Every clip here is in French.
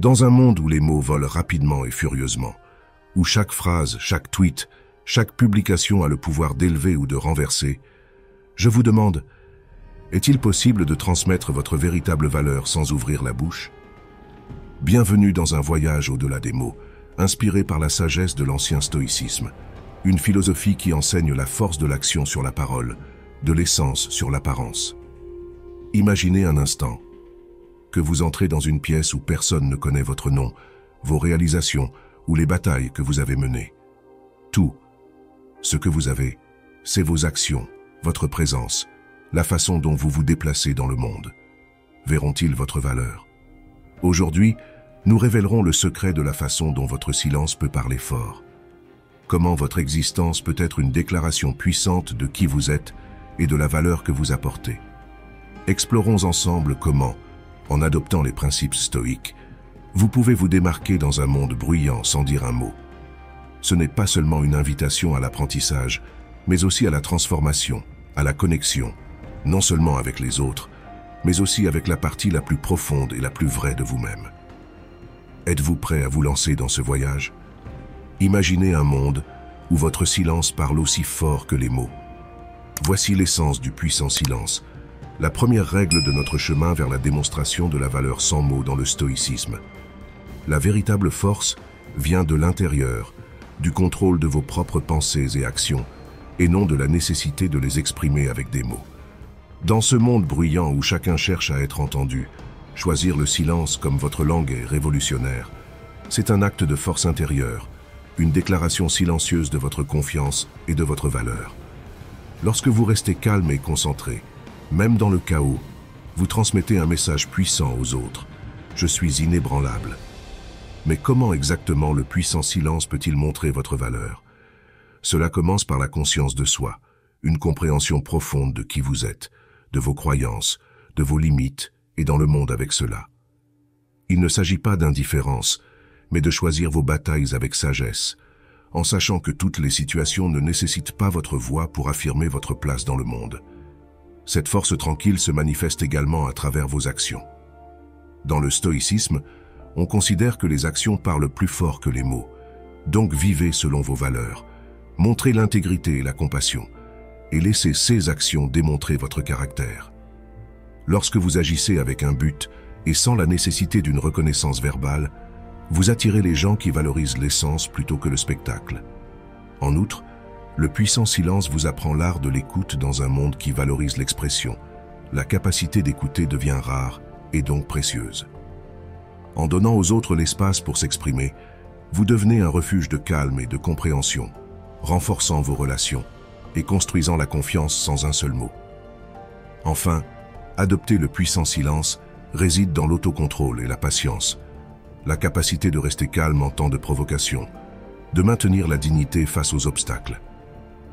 Dans un monde où les mots volent rapidement et furieusement, où chaque phrase, chaque tweet, chaque publication a le pouvoir d'élever ou de renverser, je vous demande, est-il possible de transmettre votre véritable valeur sans ouvrir la bouche? Bienvenue dans un voyage au-delà des mots, inspiré par la sagesse de l'ancien stoïcisme, une philosophie qui enseigne la force de l'action sur la parole, de l'essence sur l'apparence. Imaginez un instant que vous entrez dans une pièce où personne ne connaît votre nom, vos réalisations ou les batailles que vous avez menées. Tout ce que vous avez, c'est vos actions, votre présence, la façon dont vous vous déplacez dans le monde. Verront-ils votre valeur? Aujourd'hui, nous révélerons le secret de la façon dont votre silence peut parler fort. Comment votre existence peut être une déclaration puissante de qui vous êtes et de la valeur que vous apportez. Explorons ensemble comment, en adoptant les principes stoïques, vous pouvez vous démarquer dans un monde bruyant sans dire un mot. Ce n'est pas seulement une invitation à l'apprentissage, mais aussi à la transformation, à la connexion, non seulement avec les autres, mais aussi avec la partie la plus profonde et la plus vraie de vous-même. Êtes-vous prêt à vous lancer dans ce voyage? Imaginez un monde où votre silence parle aussi fort que les mots. Voici l'essence du puissant silence, la première règle de notre chemin vers la démonstration de la valeur sans mots dans le stoïcisme. La véritable force vient de l'intérieur, du contrôle de vos propres pensées et actions, et non de la nécessité de les exprimer avec des mots. Dans ce monde bruyant où chacun cherche à être entendu, choisir le silence comme votre langue est révolutionnaire. C'est un acte de force intérieure, une déclaration silencieuse de votre confiance et de votre valeur. Lorsque vous restez calme et concentré, même dans le chaos, vous transmettez un message puissant aux autres. Je suis inébranlable. Mais comment exactement le puissant silence peut-il montrer votre valeur? Cela commence par la conscience de soi, une compréhension profonde de qui vous êtes, de vos croyances, de vos limites et dans le monde avec cela. Il ne s'agit pas d'indifférence, mais de choisir vos batailles avec sagesse, en sachant que toutes les situations ne nécessitent pas votre voix pour affirmer votre place dans le monde. Cette force tranquille se manifeste également à travers vos actions. Dans le stoïcisme, on considère que les actions parlent plus fort que les mots, donc vivez selon vos valeurs, montrez l'intégrité et la compassion, et laissez ces actions démontrer votre caractère. Lorsque vous agissez avec un but et sans la nécessité d'une reconnaissance verbale, vous attirez les gens qui valorisent l'essence plutôt que le spectacle. En outre, le puissant silence vous apprend l'art de l'écoute dans un monde qui valorise l'expression. La capacité d'écouter devient rare et donc précieuse. En donnant aux autres l'espace pour s'exprimer, vous devenez un refuge de calme et de compréhension, renforçant vos relations et construisant la confiance sans un seul mot. Enfin, adopter le puissant silence réside dans l'autocontrôle et la patience, la capacité de rester calme en temps de provocation, de maintenir la dignité face aux obstacles.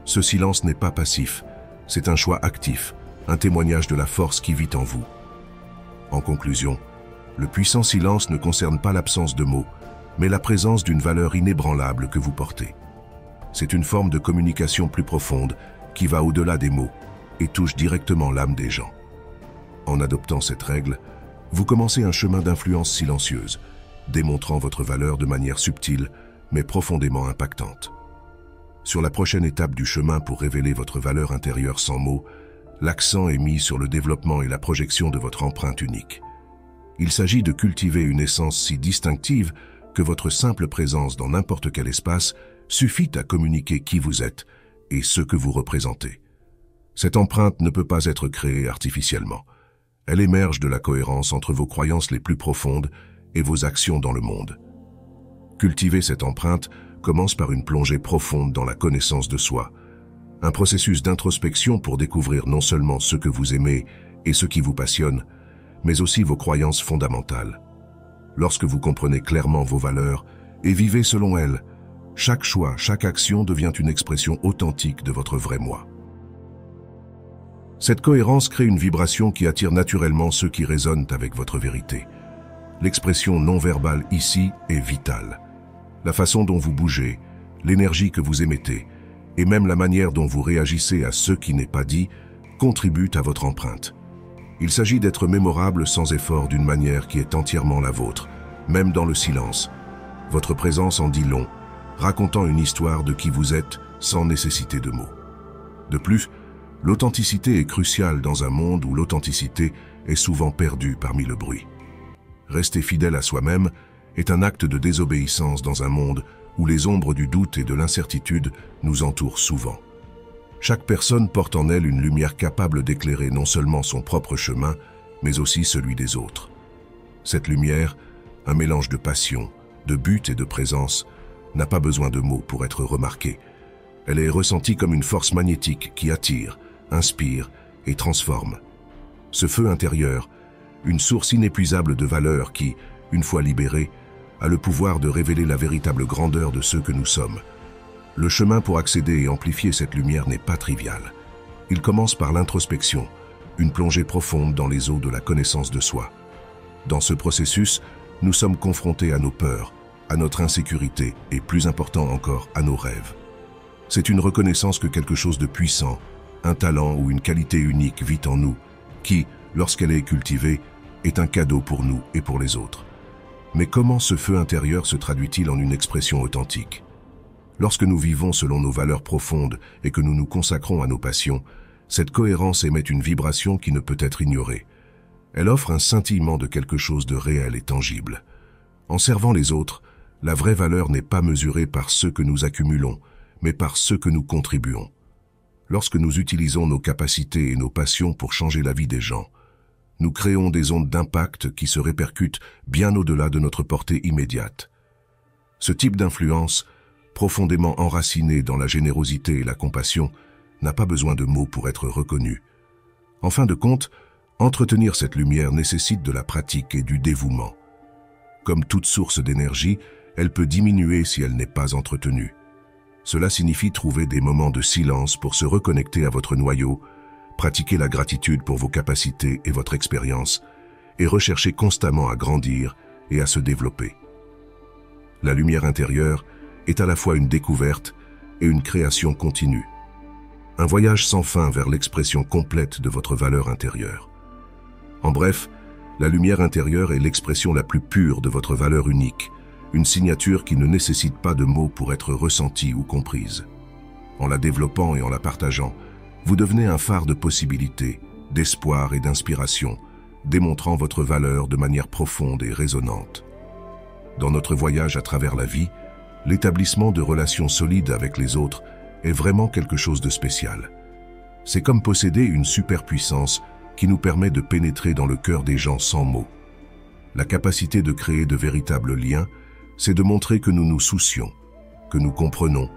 Ce silence n'est pas passif, c'est un choix actif, un témoignage de la force qui vit en vous. En conclusion, le puissant silence ne concerne pas l'absence de mots, mais la présence d'une valeur inébranlable que vous portez. C'est une forme de communication plus profonde qui va au-delà des mots et touche directement l'âme des gens. En adoptant cette règle, vous commencez un chemin d'influence silencieuse, démontrant votre valeur de manière subtile mais profondément impactante. Sur la prochaine étape du chemin pour révéler votre valeur intérieure sans mots, l'accent est mis sur le développement et la projection de votre empreinte unique. Il s'agit de cultiver une essence si distinctive que votre simple présence dans n'importe quel espace suffit à communiquer qui vous êtes et ce que vous représentez. Cette empreinte ne peut pas être créée artificiellement. Elle émerge de la cohérence entre vos croyances les plus profondes et vos actions dans le monde. Cultiver cette empreinte commence par une plongée profonde dans la connaissance de soi, un processus d'introspection pour découvrir non seulement ce que vous aimez et ce qui vous passionne, mais aussi vos croyances fondamentales. Lorsque vous comprenez clairement vos valeurs et vivez selon elles, chaque choix, chaque action devient une expression authentique de votre vrai moi. Cette cohérence crée une vibration qui attire naturellement ceux qui résonnent avec votre vérité. L'expression non verbale ici est vitale. La façon dont vous bougez, l'énergie que vous émettez, et même la manière dont vous réagissez à ce qui n'est pas dit, contribuent à votre empreinte. Il s'agit d'être mémorable sans effort d'une manière qui est entièrement la vôtre, Même dans le silence, votre présence en dit long, racontant une histoire de qui vous êtes sans nécessité de mots. De plus, l'authenticité est cruciale dans un monde où l'authenticité est souvent perdue parmi le bruit. Rester fidèle à soi-même est un acte de désobéissance dans un monde où les ombres du doute et de l'incertitude nous entourent souvent. Chaque personne porte en elle une lumière capable d'éclairer non seulement son propre chemin, mais aussi celui des autres. Cette lumière, un mélange de passion, de but et de présence, n'a pas besoin de mots pour être remarquée. Elle est ressentie comme une force magnétique qui attire, inspire et transforme. Ce feu intérieur, une source inépuisable de valeur qui, une fois libérée, a le pouvoir de révéler la véritable grandeur de ceux que nous sommes. Le chemin pour accéder et amplifier cette lumière n'est pas trivial. Il commence par l'introspection, une plongée profonde dans les eaux de la connaissance de soi. Dans ce processus, nous sommes confrontés à nos peurs, à notre insécurité et, plus important encore, à nos rêves. C'est une reconnaissance que quelque chose de puissant, un talent ou une qualité unique vit en nous, qui, lorsqu'elle est cultivée, est un cadeau pour nous et pour les autres. Mais comment ce feu intérieur se traduit-il en une expression authentique? Lorsque nous vivons selon nos valeurs profondes et que nous nous consacrons à nos passions, cette cohérence émet une vibration qui ne peut être ignorée. Elle offre un scintillement de quelque chose de réel et tangible. En servant les autres, la vraie valeur n'est pas mesurée par ce que nous accumulons, mais par ce que nous contribuons. Lorsque nous utilisons nos capacités et nos passions pour changer la vie des gens, nous créons des ondes d'impact qui se répercutent bien au-delà de notre portée immédiate. Ce type d'influence, profondément enraciné dans la générosité et la compassion, n'a pas besoin de mots pour être reconnu. En fin de compte, entretenir cette lumière nécessite de la pratique et du dévouement. Comme toute source d'énergie, elle peut diminuer si elle n'est pas entretenue. Cela signifie trouver des moments de silence pour se reconnecter à votre noyau, pratiquer la gratitude pour vos capacités et votre expérience, et rechercher constamment à grandir et à se développer. La lumière intérieure est à la fois une découverte et une création continue. Un voyage sans fin vers l'expression complète de votre valeur intérieure. En bref, la lumière intérieure est l'expression la plus pure de votre valeur unique, une signature qui ne nécessite pas de mots pour être ressentie ou comprise. En la développant et en la partageant, vous devenez un phare de possibilités, d'espoir et d'inspiration, démontrant votre valeur de manière profonde et résonnante. Dans notre voyage à travers la vie, l'établissement de relations solides avec les autres est vraiment quelque chose de spécial. C'est comme posséder une superpuissance qui nous permet de pénétrer dans le cœur des gens sans mots. La capacité de créer de véritables liens, c'est de montrer que nous nous soucions, que nous comprenons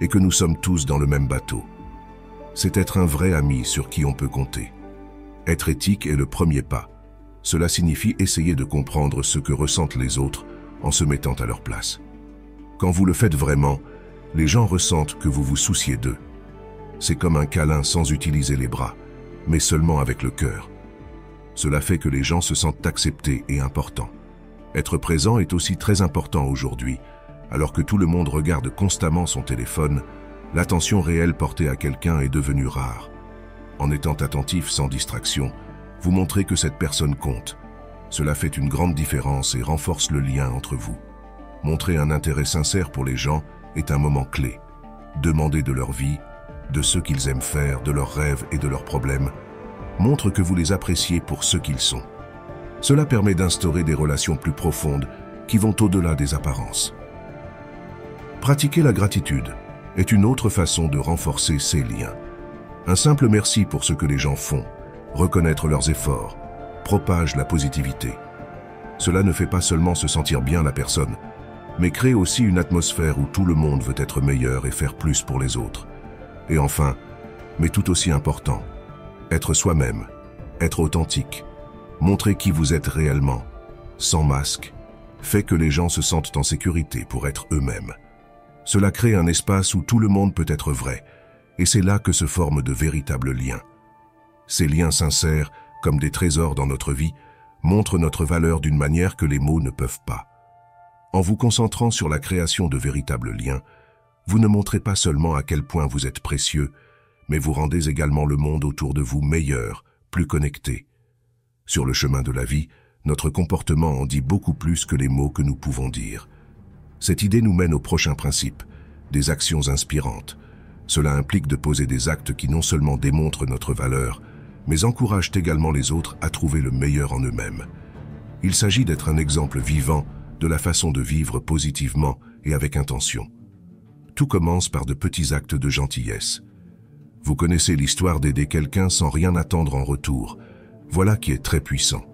et que nous sommes tous dans le même bateau. C'est être un vrai ami sur qui on peut compter. Être éthique est le premier pas. Cela signifie essayer de comprendre ce que ressentent les autres en se mettant à leur place. Quand vous le faites vraiment, les gens ressentent que vous vous souciez d'eux. C'est comme un câlin sans utiliser les bras, mais seulement avec le cœur. Cela fait que les gens se sentent acceptés et importants. Être présent est aussi très important aujourd'hui. Alors que tout le monde regarde constamment son téléphone, l'attention réelle portée à quelqu'un est devenue rare. En étant attentif sans distraction, vous montrez que cette personne compte. Cela fait une grande différence et renforce le lien entre vous. Montrer un intérêt sincère pour les gens est un moment clé. Demander de leur vie, de ce qu'ils aiment faire, de leurs rêves et de leurs problèmes, montre que vous les appréciez pour ce qu'ils sont. Cela permet d'instaurer des relations plus profondes qui vont au-delà des apparences. Pratiquer la gratitude est une autre façon de renforcer ces liens. Un simple merci pour ce que les gens font, reconnaître leurs efforts, propage la positivité. Cela ne fait pas seulement se sentir bien la personne, mais crée aussi une atmosphère où tout le monde veut être meilleur et faire plus pour les autres. Et enfin, mais tout aussi important, être soi-même, être authentique, montrer qui vous êtes réellement, sans masque, fait que les gens se sentent en sécurité pour être eux-mêmes. Cela crée un espace où tout le monde peut être vrai, et c'est là que se forment de véritables liens. Ces liens sincères, comme des trésors dans notre vie, montrent notre valeur d'une manière que les mots ne peuvent pas. En vous concentrant sur la création de véritables liens, vous ne montrez pas seulement à quel point vous êtes précieux, mais vous rendez également le monde autour de vous meilleur, plus connecté. Sur le chemin de la vie, Notre comportement en dit beaucoup plus que les mots que nous pouvons dire. Cette idée nous mène au prochain principe, des actions inspirantes. Cela implique de poser des actes qui non seulement démontrent notre valeur, mais encouragent également les autres à trouver le meilleur en eux-mêmes. Il s'agit d'être un exemple vivant de la façon de vivre positivement et avec intention. Tout commence par de petits actes de gentillesse. Vous connaissez l'histoire d'aider quelqu'un sans rien attendre en retour. Voilà qui est très puissant.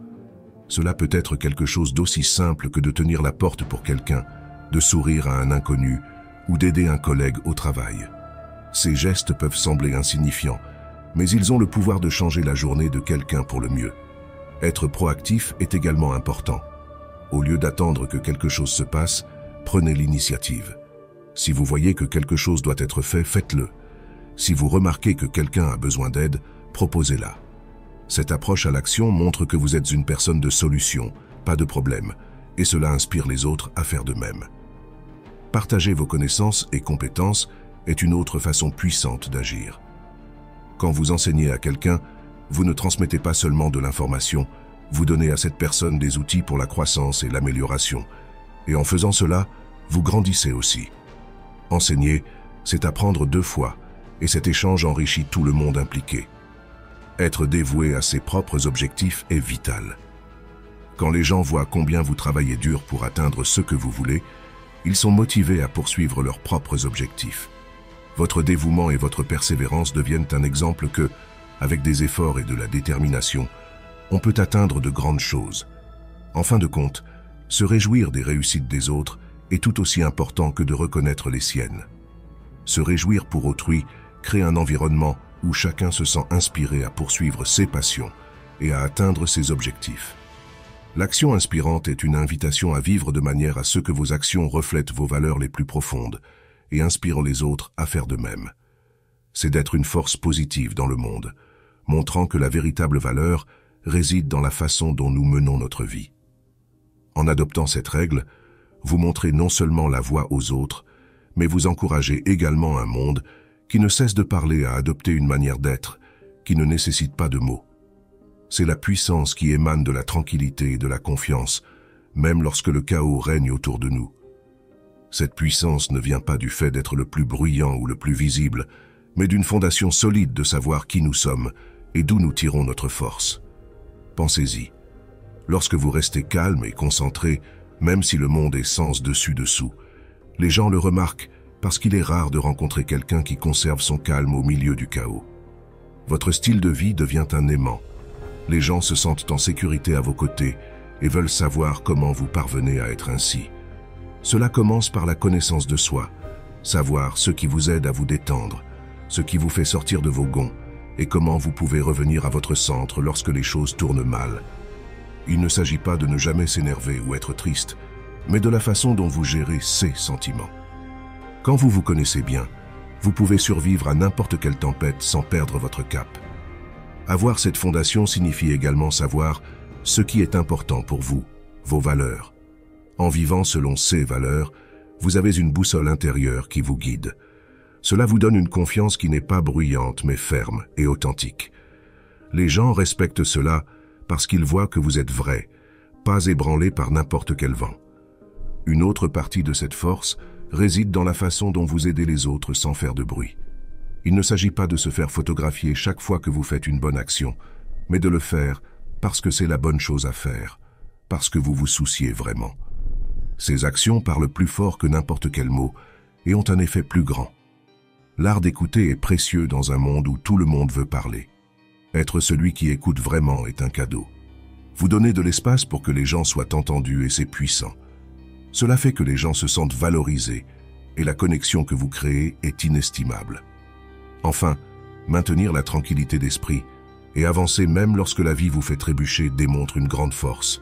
Cela peut être quelque chose d'aussi simple que de tenir la porte pour quelqu'un, de sourire à un inconnu ou d'aider un collègue au travail. Ces gestes peuvent sembler insignifiants, mais ils ont le pouvoir de changer la journée de quelqu'un pour le mieux. Être proactif est également important. Au lieu d'attendre que quelque chose se passe, prenez l'initiative. Si vous voyez que quelque chose doit être fait, faites-le. Si vous remarquez que quelqu'un a besoin d'aide, proposez-la. Cette approche à l'action montre que vous êtes une personne de solution, pas de problème, et cela inspire les autres à faire de même. Partager vos connaissances et compétences est une autre façon puissante d'agir. Quand vous enseignez à quelqu'un, vous ne transmettez pas seulement de l'information, vous donnez à cette personne des outils pour la croissance et l'amélioration. Et en faisant cela, vous grandissez aussi. Enseigner, c'est apprendre 2 fois, et cet échange enrichit tout le monde impliqué. Être dévoué à ses propres objectifs est vital. Quand les gens voient combien vous travaillez dur pour atteindre ce que vous voulez, ils sont motivés à poursuivre leurs propres objectifs. Votre dévouement et votre persévérance deviennent un exemple que, avec des efforts et de la détermination, on peut atteindre de grandes choses. En fin de compte, se réjouir des réussites des autres est tout aussi important que de reconnaître les siennes. Se réjouir pour autrui crée un environnement où chacun se sent inspiré à poursuivre ses passions et à atteindre ses objectifs. L'action inspirante est une invitation à vivre de manière à ce que vos actions reflètent vos valeurs les plus profondes et inspirent les autres à faire de même. C'est d'être une force positive dans le monde, montrant que la véritable valeur réside dans la façon dont nous menons notre vie. En adoptant cette règle, vous montrez non seulement la voie aux autres, mais vous encouragez également un monde qui ne cesse de parler à adopter une manière d'être qui ne nécessite pas de mots. C'est la puissance qui émane de la tranquillité et de la confiance, même lorsque le chaos règne autour de nous. Cette puissance ne vient pas du fait d'être le plus bruyant ou le plus visible, mais d'une fondation solide de savoir qui nous sommes et d'où nous tirons notre force. Pensez-y. Lorsque vous restez calme et concentré, même si le monde est sens dessus-dessous, les gens le remarquent parce qu'il est rare de rencontrer quelqu'un qui conserve son calme au milieu du chaos. Votre style de vie devient un aimant. Les gens se sentent en sécurité à vos côtés et veulent savoir comment vous parvenez à être ainsi. Cela commence par la connaissance de soi, savoir ce qui vous aide à vous détendre, ce qui vous fait sortir de vos gonds et comment vous pouvez revenir à votre centre lorsque les choses tournent mal. Il ne s'agit pas de ne jamais s'énerver ou être triste, mais de la façon dont vous gérez ces sentiments. Quand vous vous connaissez bien, vous pouvez survivre à n'importe quelle tempête sans perdre votre cap. Avoir cette fondation signifie également savoir ce qui est important pour vous, vos valeurs. En vivant selon ces valeurs, vous avez une boussole intérieure qui vous guide. Cela vous donne une confiance qui n'est pas bruyante mais ferme et authentique. Les gens respectent cela parce qu'ils voient que vous êtes vrai, pas ébranlé par n'importe quel vent. Une autre partie de cette force réside dans la façon dont vous aidez les autres sans faire de bruit. Il ne s'agit pas de se faire photographier chaque fois que vous faites une bonne action, mais de le faire parce que c'est la bonne chose à faire, parce que vous vous souciez vraiment. Ces actions parlent plus fort que n'importe quel mot et ont un effet plus grand. L'art d'écouter est précieux dans un monde où tout le monde veut parler. Être celui qui écoute vraiment est un cadeau. Vous donnez de l'espace pour que les gens soient entendus et c'est puissant. Cela fait que les gens se sentent valorisés et la connexion que vous créez est inestimable. Enfin, maintenir la tranquillité d'esprit et avancer même lorsque la vie vous fait trébucher démontre une grande force.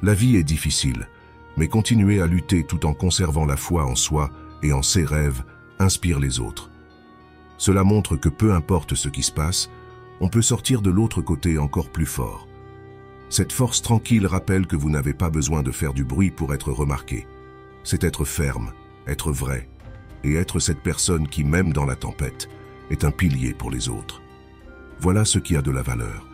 La vie est difficile, mais continuer à lutter tout en conservant la foi en soi et en ses rêves inspire les autres. Cela montre que peu importe ce qui se passe, on peut sortir de l'autre côté encore plus fort. Cette force tranquille rappelle que vous n'avez pas besoin de faire du bruit pour être remarqué. C'est être ferme, être vrai, et être cette personne qui, même dans la tempête, est un pilier pour les autres. Voilà ce qui a de la valeur.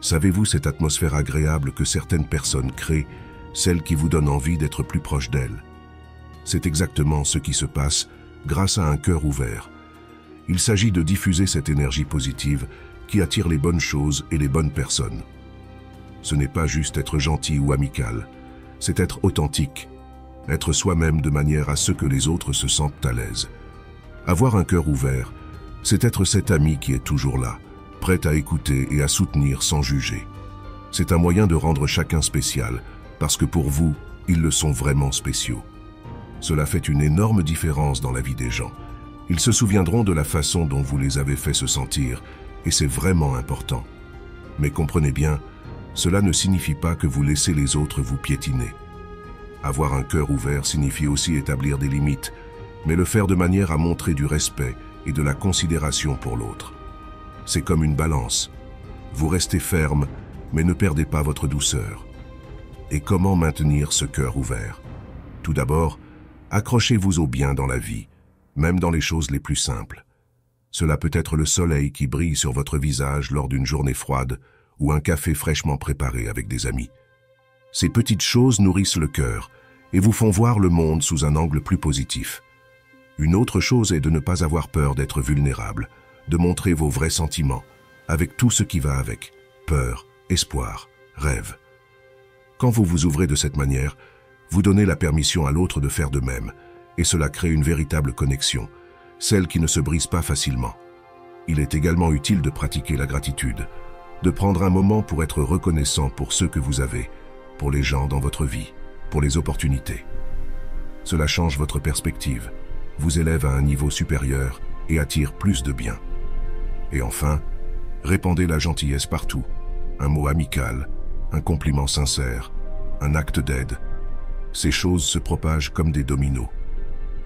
Savez-vous cette atmosphère agréable que certaines personnes créent, celle qui vous donne envie d'être plus proche d'elles? C'est exactement ce qui se passe grâce à un cœur ouvert. Il s'agit de diffuser cette énergie positive qui attire les bonnes choses et les bonnes personnes. Ce n'est pas juste être gentil ou amical, c'est être authentique, être soi-même de manière à ce que les autres se sentent à l'aise. Avoir un cœur ouvert, c'est être cet ami qui est toujours là, prêt à écouter et à soutenir sans juger. C'est un moyen de rendre chacun spécial, parce que pour vous, ils le sont vraiment spéciaux. Cela fait une énorme différence dans la vie des gens. Ils se souviendront de la façon dont vous les avez fait se sentir, et c'est vraiment important. Mais comprenez bien, cela ne signifie pas que vous laissez les autres vous piétiner. Avoir un cœur ouvert signifie aussi établir des limites, mais le faire de manière à montrer du respect et de la considération pour l'autre. C'est comme une balance. Vous restez ferme, mais ne perdez pas votre douceur. Et comment maintenir ce cœur ouvert? Tout d'abord, accrochez-vous au bien dans la vie, même dans les choses les plus simples. Cela peut être le soleil qui brille sur votre visage lors d'une journée froide ou un café fraîchement préparé avec des amis. Ces petites choses nourrissent le cœur et vous font voir le monde sous un angle plus positif. Une autre chose est de ne pas avoir peur d'être vulnérable, de montrer vos vrais sentiments, avec tout ce qui va avec, peur, espoir, rêve. Quand vous vous ouvrez de cette manière, vous donnez la permission à l'autre de faire de même, et cela crée une véritable connexion, celle qui ne se brise pas facilement. Il est également utile de pratiquer la gratitude, de prendre un moment pour être reconnaissant pour ce que vous avez, pour les gens dans votre vie, pour les opportunités. Cela change votre perspective, vous élève à un niveau supérieur et attire plus de bien. Et enfin, répandez la gentillesse partout, un mot amical, un compliment sincère, un acte d'aide. Ces choses se propagent comme des dominos.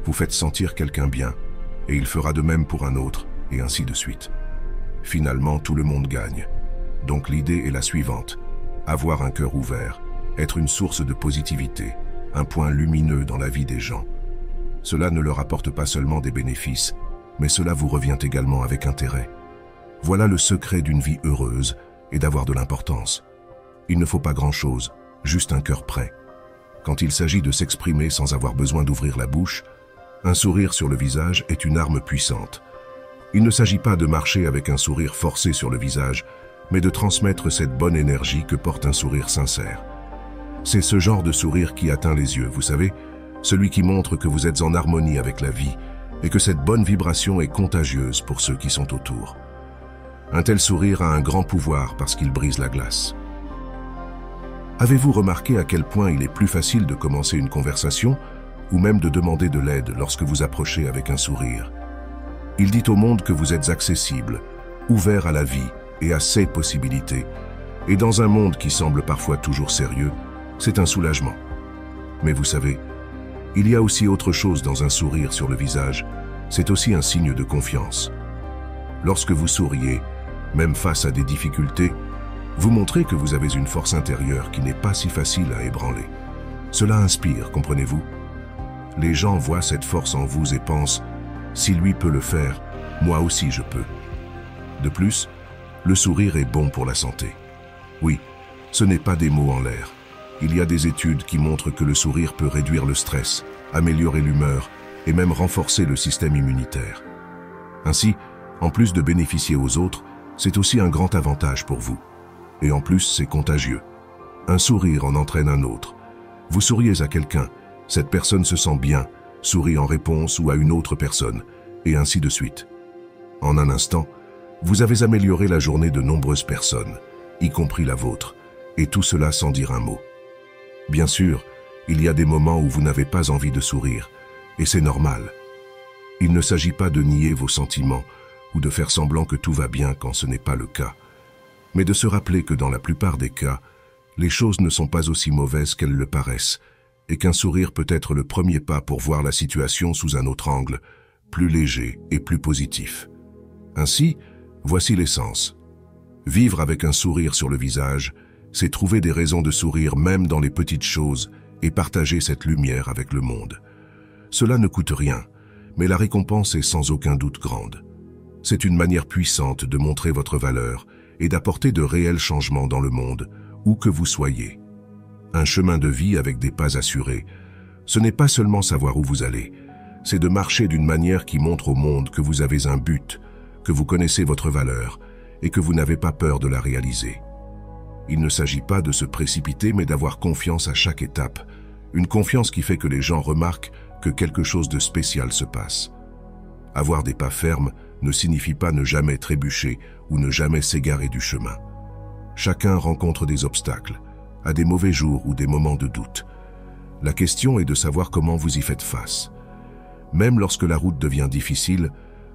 Vous faites sentir quelqu'un bien, et il fera de même pour un autre, et ainsi de suite. Finalement, tout le monde gagne. Donc l'idée est la suivante: avoir un cœur ouvert, être une source de positivité, un point lumineux dans la vie des gens. Cela ne leur apporte pas seulement des bénéfices, mais cela vous revient également avec intérêt. Voilà le secret d'une vie heureuse et d'avoir de l'importance. Il ne faut pas grand-chose, juste un cœur prêt. Quand il s'agit de s'exprimer sans avoir besoin d'ouvrir la bouche, un sourire sur le visage est une arme puissante. Il ne s'agit pas de marcher avec un sourire forcé sur le visage, mais de transmettre cette bonne énergie que porte un sourire sincère. C'est ce genre de sourire qui atteint les yeux, vous savez, celui qui montre que vous êtes en harmonie avec la vie et que cette bonne vibration est contagieuse pour ceux qui sont autour. Un tel sourire a un grand pouvoir parce qu'il brise la glace. Avez-vous remarqué à quel point il est plus facile de commencer une conversation ou même de demander de l'aide lorsque vous approchez avec un sourire? Il dit au monde que vous êtes accessible, ouvert à la vie et à ses possibilités. Et dans un monde qui semble parfois toujours sérieux, c'est un soulagement. Mais vous savez, il y a aussi autre chose dans un sourire sur le visage, c'est aussi un signe de confiance. Lorsque vous souriez, même face à des difficultés, vous montrez que vous avez une force intérieure qui n'est pas si facile à ébranler. Cela inspire, comprenez-vous? Les gens voient cette force en vous et pensent « Si lui peut le faire, moi aussi je peux ». De plus, le sourire est bon pour la santé. Oui, ce n'est pas des mots en l'air. Il y a des études qui montrent que le sourire peut réduire le stress, améliorer l'humeur et même renforcer le système immunitaire. Ainsi, en plus de bénéficier aux autres, c'est aussi un grand avantage pour vous. Et en plus, c'est contagieux. Un sourire en entraîne un autre. Vous souriez à quelqu'un, cette personne se sent bien, sourit en réponse ou à une autre personne, et ainsi de suite. En un instant, vous avez amélioré la journée de nombreuses personnes, y compris la vôtre, et tout cela sans dire un mot. Bien sûr, il y a des moments où vous n'avez pas envie de sourire, et c'est normal. Il ne s'agit pas de nier vos sentiments ou de faire semblant que tout va bien quand ce n'est pas le cas, mais de se rappeler que dans la plupart des cas, les choses ne sont pas aussi mauvaises qu'elles le paraissent, et qu'un sourire peut être le premier pas pour voir la situation sous un autre angle, plus léger et plus positif. Ainsi, voici l'essence. Vivre avec un sourire sur le visage, c'est trouver des raisons de sourire même dans les petites choses et partager cette lumière avec le monde. Cela ne coûte rien, mais la récompense est sans aucun doute grande. C'est une manière puissante de montrer votre valeur et d'apporter de réels changements dans le monde, où que vous soyez. Un chemin de vie avec des pas assurés, ce n'est pas seulement savoir où vous allez, c'est de marcher d'une manière qui montre au monde que vous avez un but, que vous connaissez votre valeur et que vous n'avez pas peur de la réaliser. Il ne s'agit pas de se précipiter mais d'avoir confiance à chaque étape, une confiance qui fait que les gens remarquent que quelque chose de spécial se passe. Avoir des pas fermes ne signifie pas ne jamais trébucher ou ne jamais s'égarer du chemin. Chacun rencontre des obstacles, à des mauvais jours ou des moments de doute. La question est de savoir comment vous y faites face. Même lorsque la route devient difficile,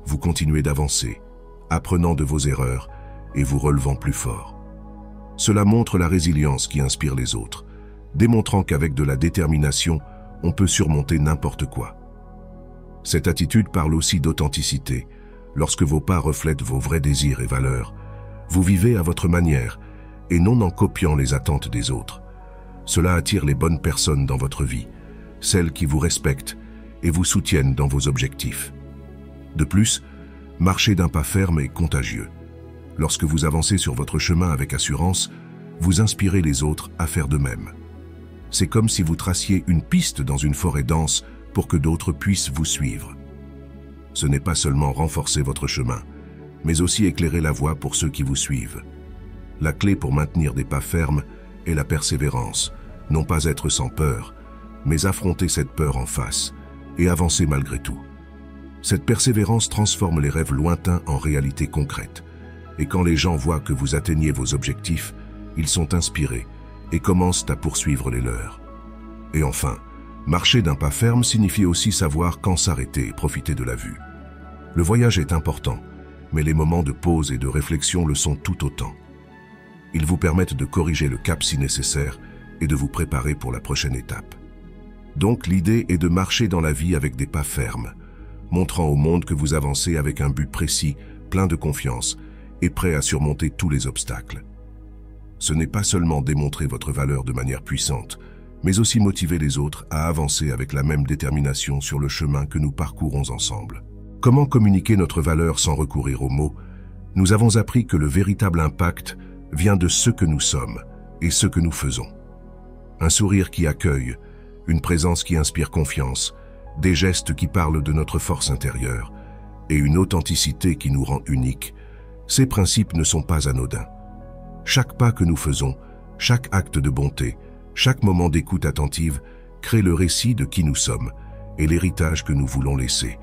vous continuez d'avancer, apprenant de vos erreurs et vous relevant plus fort. Cela montre la résilience qui inspire les autres, démontrant qu'avec de la détermination, on peut surmonter n'importe quoi. Cette attitude parle aussi d'authenticité. Lorsque vos pas reflètent vos vrais désirs et valeurs, vous vivez à votre manière et non en copiant les attentes des autres. Cela attire les bonnes personnes dans votre vie, celles qui vous respectent et vous soutiennent dans vos objectifs. De plus, marcher d'un pas ferme est contagieux. Lorsque vous avancez sur votre chemin avec assurance, vous inspirez les autres à faire de même. C'est comme si vous traciez une piste dans une forêt dense pour que d'autres puissent vous suivre. Ce n'est pas seulement renforcer votre chemin, mais aussi éclairer la voie pour ceux qui vous suivent. La clé pour maintenir des pas fermes est la persévérance, non pas être sans peur, mais affronter cette peur en face et avancer malgré tout. Cette persévérance transforme les rêves lointains en réalité concrète. Et quand les gens voient que vous atteignez vos objectifs, ils sont inspirés et commencent à poursuivre les leurs. Et enfin, marcher d'un pas ferme signifie aussi savoir quand s'arrêter et profiter de la vue. Le voyage est important, mais les moments de pause et de réflexion le sont tout autant. Ils vous permettent de corriger le cap si nécessaire et de vous préparer pour la prochaine étape. Donc l'idée est de marcher dans la vie avec des pas fermes, montrant au monde que vous avancez avec un but précis, plein de confiance et prêt à surmonter tous les obstacles. Ce n'est pas seulement démontrer votre valeur de manière puissante, mais aussi motiver les autres à avancer avec la même détermination sur le chemin que nous parcourons ensemble. Comment communiquer notre valeur sans recourir aux mots? Nous avons appris que le véritable impact vient de ce que nous sommes et ce que nous faisons. Un sourire qui accueille, une présence qui inspire confiance, des gestes qui parlent de notre force intérieure et une authenticité qui nous rend uniques. Ces principes ne sont pas anodins. Chaque pas que nous faisons, chaque acte de bonté, chaque moment d'écoute attentive crée le récit de qui nous sommes et l'héritage que nous voulons laisser.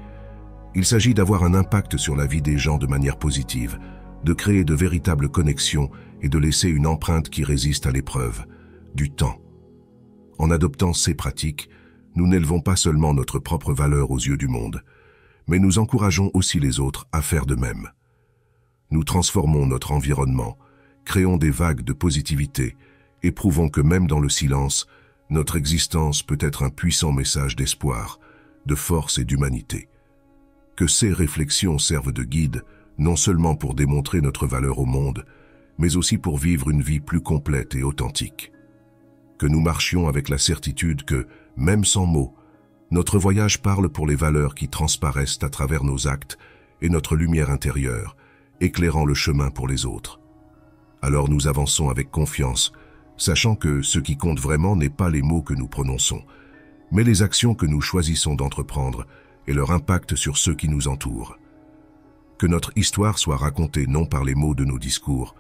Il s'agit d'avoir un impact sur la vie des gens de manière positive, de créer de véritables connexions et de laisser une empreinte qui résiste à l'épreuve, du temps. En adoptant ces pratiques, nous n'élevons pas seulement notre propre valeur aux yeux du monde, mais nous encourageons aussi les autres à faire de même. Nous transformons notre environnement, créons des vagues de positivité et prouvons que même dans le silence, notre existence peut être un puissant message d'espoir, de force et d'humanité. Que ces réflexions servent de guide, non seulement pour démontrer notre valeur au monde, mais aussi pour vivre une vie plus complète et authentique. Que nous marchions avec la certitude que, même sans mots, notre voyage parle pour les valeurs qui transparaissent à travers nos actes et notre lumière intérieure, éclairant le chemin pour les autres. Alors nous avançons avec confiance, sachant que ce qui compte vraiment n'est pas les mots que nous prononçons, mais les actions que nous choisissons d'entreprendre et leur impact sur ceux qui nous entourent. Que notre histoire soit racontée non par les mots de nos discours,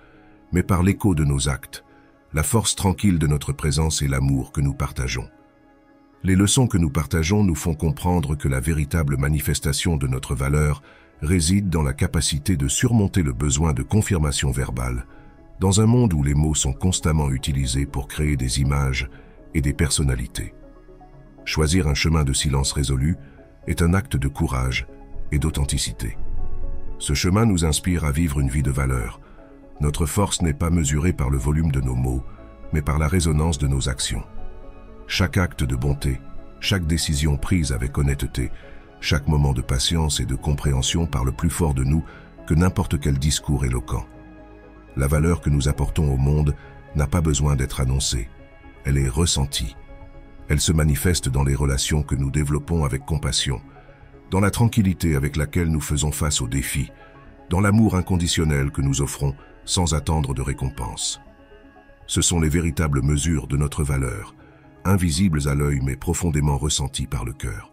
mais par l'écho de nos actes, la force tranquille de notre présence et l'amour que nous partageons. Les leçons que nous partageons nous font comprendre que la véritable manifestation de notre valeur réside dans la capacité de surmonter le besoin de confirmation verbale, dans un monde où les mots sont constamment utilisés pour créer des images et des personnalités. Choisir un chemin de silence résolu est un acte de courage et d'authenticité. Ce chemin nous inspire à vivre une vie de valeur. Notre force n'est pas mesurée par le volume de nos mots, mais par la résonance de nos actions. Chaque acte de bonté, chaque décision prise avec honnêteté, chaque moment de patience et de compréhension parle plus fort de nous que n'importe quel discours éloquent. La valeur que nous apportons au monde n'a pas besoin d'être annoncée. Elle est ressentie. Elle se manifeste dans les relations que nous développons avec compassion, dans la tranquillité avec laquelle nous faisons face aux défis, dans l'amour inconditionnel que nous offrons sans attendre de récompense. Ce sont les véritables mesures de notre valeur, invisibles à l'œil mais profondément ressenties par le cœur.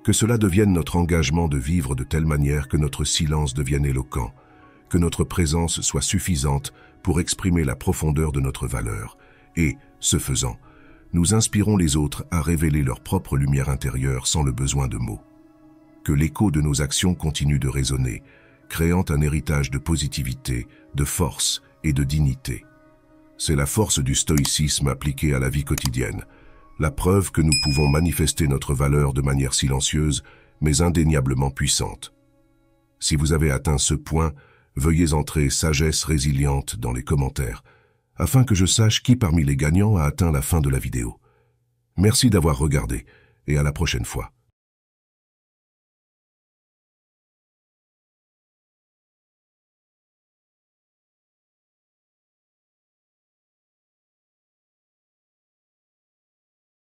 Que cela devienne notre engagement de vivre de telle manière que notre silence devienne éloquent, que notre présence soit suffisante pour exprimer la profondeur de notre valeur, et, ce faisant, nous inspirons les autres à révéler leur propre lumière intérieure sans le besoin de mots. Que l'écho de nos actions continue de résonner, créant un héritage de positivité, de force et de dignité. C'est la force du stoïcisme appliquée à la vie quotidienne, la preuve que nous pouvons manifester notre valeur de manière silencieuse, mais indéniablement puissante. Si vous avez atteint ce point, veuillez entrer sagesse résiliente dans les commentaires, afin que je sache qui parmi les gagnants a atteint la fin de la vidéo. Merci d'avoir regardé, et à la prochaine fois.